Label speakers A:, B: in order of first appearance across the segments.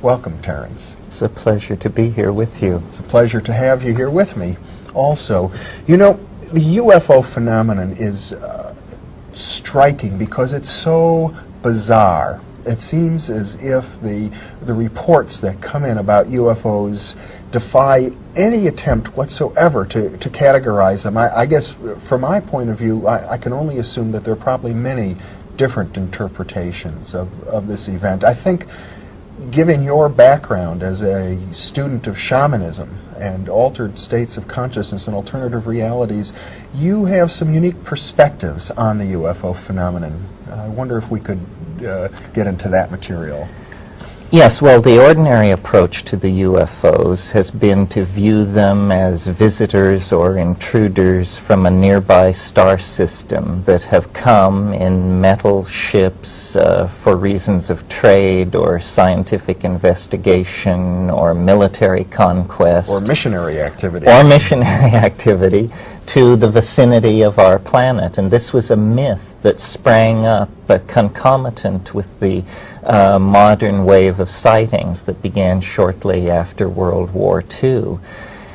A: Welcome, Terence.
B: It's a pleasure to be here with you.
A: It's a pleasure to have you here with me also. You know, the UFO phenomenon is striking because it's so bizarre. It seems as if the reports that come in about UFOs defy any attempt whatsoever to categorize them. I guess from my point of view, I can only assume that there are probably many different interpretations of this event. I think, given your background as a student of shamanism and altered states of consciousness and alternative realities, you have some unique perspectives on the UFO phenomenon. I wonder if we could get into that material.
B: Yes, well, the ordinary approach to the UFOs has been to view them as visitors or intruders from a nearby star system that have come in metal ships for reasons of trade or scientific investigation or military conquest.
A: Or missionary activity.
B: Or missionary activity to the vicinity of our planet. And this was a myth that sprang up concomitant with the modern wave of sightings that began shortly after World War II.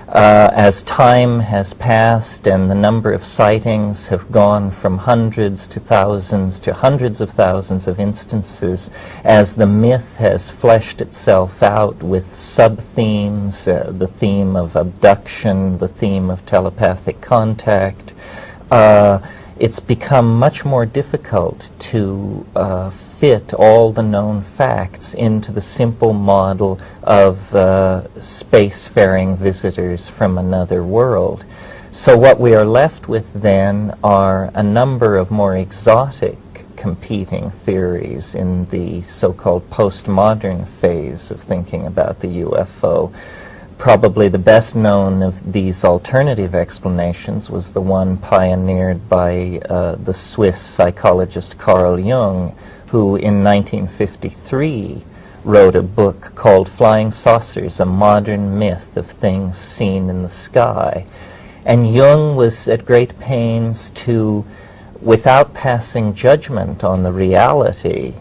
B: As time has passed and the number of sightings have gone from hundreds to thousands to hundreds of thousands of instances, as the myth has fleshed itself out with sub-themes, the theme of abduction, the theme of telepathic contact, it's become much more difficult to fit all the known facts into the simple model of spacefaring visitors from another world. So what we are left with then are a number of more exotic competing theories in the so-called postmodern phase of thinking about the UFO. Probably the best known of these alternative explanations was the one pioneered by the Swiss psychologist Carl Jung, who in 1953 wrote a book called Flying Saucers, a Modern Myth of Things Seen in the Sky. And Jung was at great pains to, without passing judgment on the reality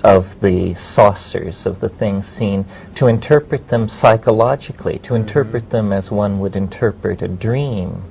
B: of the saucers, of the things seen, to interpret them psychologically, to interpret them as one would interpret a dream.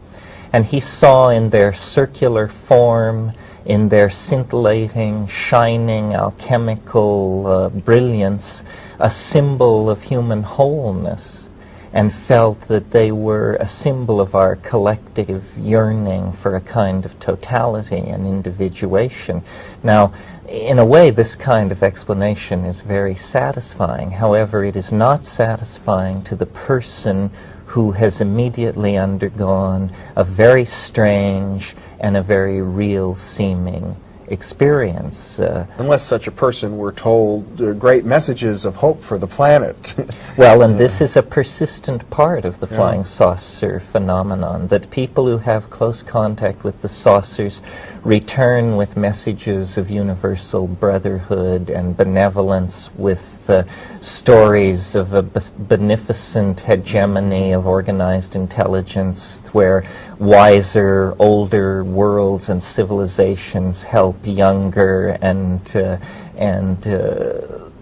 B: And he saw in their circular form, in their scintillating, shining, alchemical brilliance, a symbol of human wholeness, and felt that they were a symbol of our collective yearning for a kind of totality and individuation. Now, in a way, this kind of explanation is very satisfying. However, it is not satisfying to the person who has immediately undergone a very strange and a very real-seeming experience.
A: Unless such a person were told great messages of hope for the planet.
B: Well, and this is a persistent part of the flying saucer phenomenon, that people who have close contact with the saucers return with messages of universal brotherhood and benevolence, with stories of a beneficent hegemony of organized intelligence where wiser, older worlds and civilizations help younger and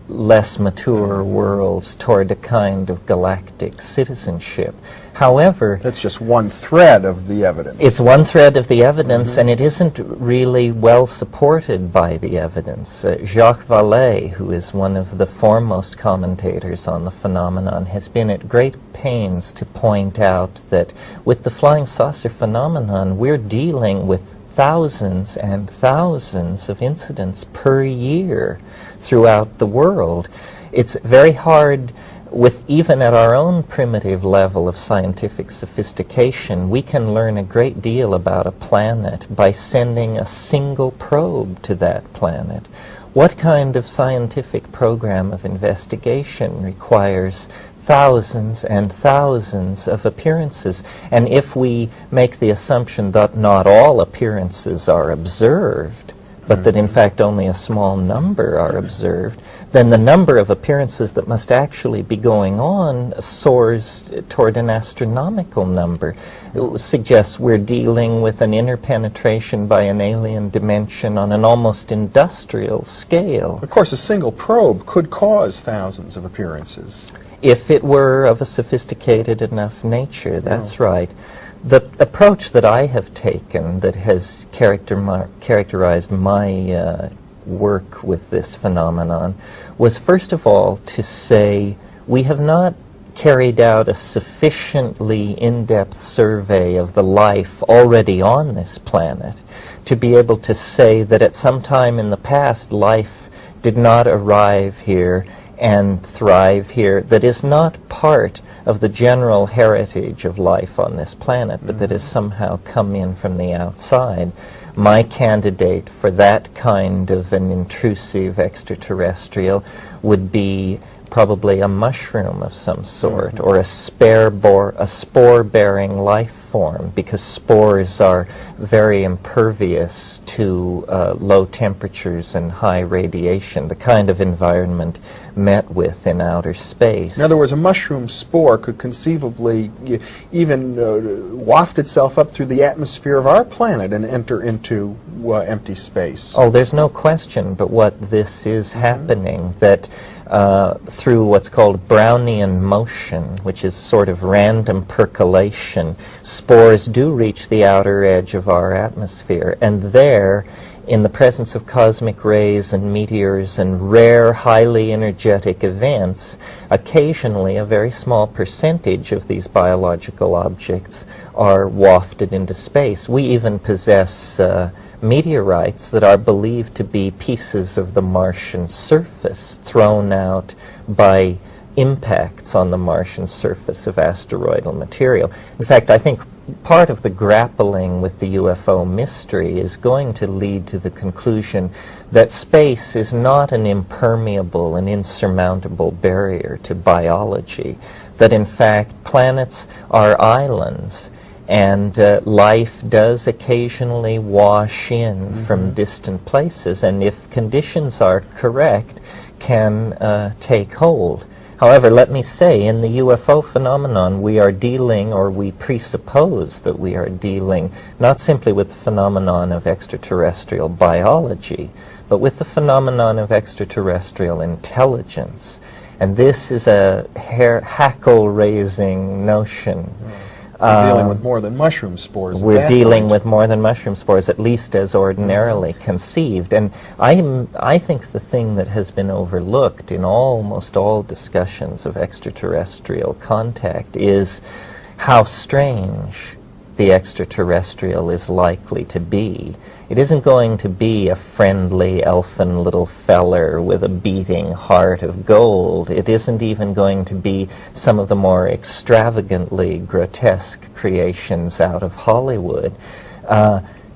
B: less mature worlds toward a kind of galactic citizenship. However,
A: that's just one thread of the evidence.
B: It's one thread of the evidence, and it isn't really well supported by the evidence. Jacques Vallée, who is one of the foremost commentators on the phenomenon, has been at great pains to point out that with the flying saucer phenomenon, we're dealing with thousands and thousands of incidents per year throughout the world. It's very hard, with even at our own primitive level of scientific sophistication, we can learn a great deal about a planet by sending a single probe to that planet. What kind of scientific program of investigation requires thousands and thousands of appearances? And if we make the assumption that not all appearances are observed, but that in fact only a small number are observed, then the number of appearances that must actually be going on soars toward an astronomical number. It suggests we're dealing with an interpenetration by an alien dimension on an almost industrial scale.
A: Of course, a single probe could cause thousands of appearances.
B: If it were of a sophisticated enough nature, that's right. The approach that I have taken that has characterized my work with this phenomenon was first of all to say we have not carried out a sufficiently in-depth survey of the life already on this planet to be able to say that at some time in the past life did not arrive here and thrive here, that is not part of the general heritage of life on this planet, but that has somehow come in from the outside. My candidate for that kind of an intrusive extraterrestrial would be probably a mushroom of some sort, or a spore-bearing life form, because spores are very impervious to low temperatures and high radiation, the kind of environment met with in outer space.
A: In other words, a mushroom spore could conceivably even waft itself up through the atmosphere of our planet and enter into empty space.
B: Oh, there's no question but what this is happening, that through what's called Brownian motion, which is sort of random percolation, spores do reach the outer edge of our atmosphere, and there, in the presence of cosmic rays and meteors and rare, highly energetic events, occasionally a very small percentage of these biological objects are wafted into space. We even possess meteorites that are believed to be pieces of the Martian surface thrown out by impacts on the Martian surface of asteroidal material. In fact, I think part of the grappling with the UFO mystery is going to lead to the conclusion that space is not an impermeable and insurmountable barrier to biology, that in fact planets are islands, and life does occasionally wash in from distant places, and if conditions are correct, can take hold. However, let me say, in the UFO phenomenon, we are dealing, or we presuppose that we are dealing, not simply with the phenomenon of extraterrestrial biology, but with the phenomenon of extraterrestrial intelligence. And this is a hackle-raising notion.
A: We're dealing with more than mushroom spores.
B: We're dealing with more than mushroom spores, at least as ordinarily conceived. And I think the thing that has been overlooked in almost all discussions of extraterrestrial contact is how strange the extraterrestrial is likely to be. It isn't going to be a friendly elfin little feller with a beating heart of gold. It isn't even going to be some of the more extravagantly grotesque creations out of Hollywood.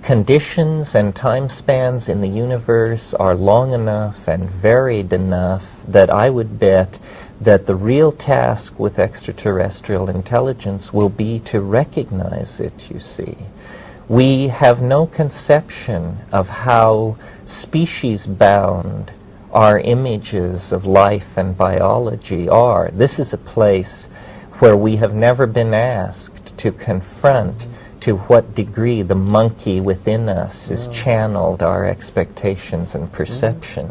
B: Conditions and time spans in the universe are long enough and varied enough that I would bet that the real task with extraterrestrial intelligence will be to recognize it, you see. We have no conception of how species-bound our images of life and biology are. This is a place where we have never been asked to confront to what degree the monkey within us has channeled our expectations and perception.